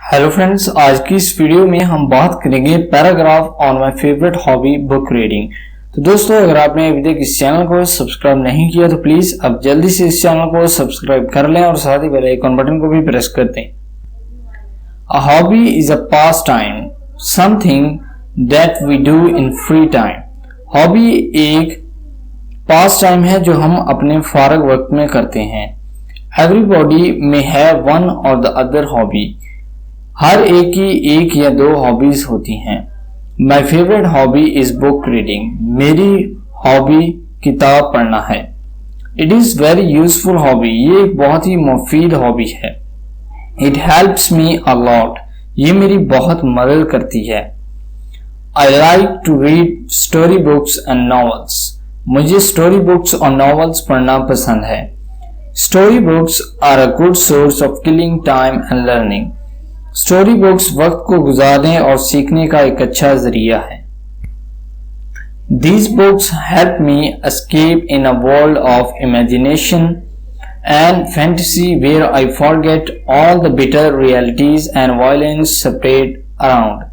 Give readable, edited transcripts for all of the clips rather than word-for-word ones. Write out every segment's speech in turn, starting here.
Hello friends, आज की इस वीडियो में हम बात करेंगे paragraph on my favourite hobby book reading. तो दोस्तों, अगर आपने अभी तक इस चैनल को सब्सक्राइब नहीं किया तो प्लीज अब जल्दी से इस चैनल को सब्सक्राइब कर लें और साथ ही बेल आइकन बटन को भी प्रेस कर दें। A hobby is a pastime, something that we do in free time. Hobby एक पास टाइम है जो हम अपने फारग वक्त में करते हैं। Everybody may have one or the other hobby. हर एक की एक या दो हॉबीज होती हैं। My favourite hobby is book reading. मेरी हॉबी किताब पढ़ना है। It is very useful hobby. ये एक बहुत ही मुफीद हॉबी है। It helps me a lot. ये मेरी बहुत मदद करती है। I like to read story books and novels. मुझे स्टोरी बुक्स और नॉवेल्स पढ़ना पसंद है। Story books are a good source of killing time and learning. Story books वक्त को गुजारने और सीखने का एक अच्छा जरिया है। These books help me escape in a world of imagination and fantasy where I forget all the bitter realities and violence spread around.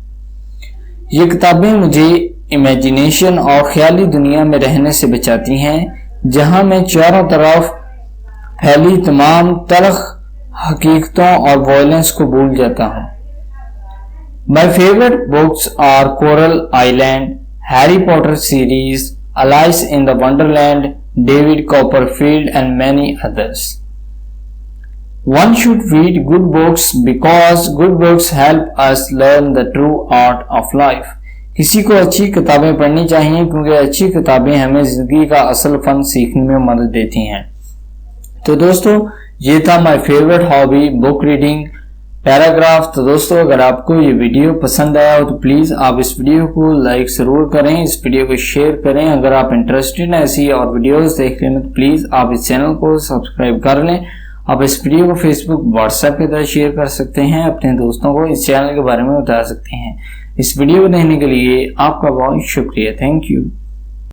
ये किताबें मुझे इमेजिनेशन और ख्याली दुनिया में रहने से बचाती हैं, जहां मैं चारों तरफ फैली तमाम तलख हकीकतों और वायलेंस को भूल जाता हूँ। My favourite books are Coral Island, Harry Potter series, Alice in the Wonderland, David Copperfield and many others. One should read good books because good books help us learn the true art of life. किसी को अच्छी किताबें पढ़नी चाहिए क्योंकि अच्छी किताबें हमें जिंदगी का असल फन सीखने में मदद देती हैं। तो दोस्तों, ये था my favourite hobby book reading paragraph. तो दोस्तों, अगर आपको ये वीडियो पसंद आया हो तो प्लीज आप इस वीडियो को लाइक जरूर करें, इस वीडियो को शेयर करें। अगर आप इंटरेस्टेड हैं ऐसी और वीडियोस देखने में तो प्लीज आप इस चैनल को सब्सक्राइब कर लें। आप इस वीडियो को फेसबुक व्हाट्सएप के द्वारा शेयर कर सकते हैं, अपने दोस्तों को इस चैनल के बारे में बता सकते हैं। इस वीडियो को देखने के लिए आपका बहुत शुक्रिया। Thank you.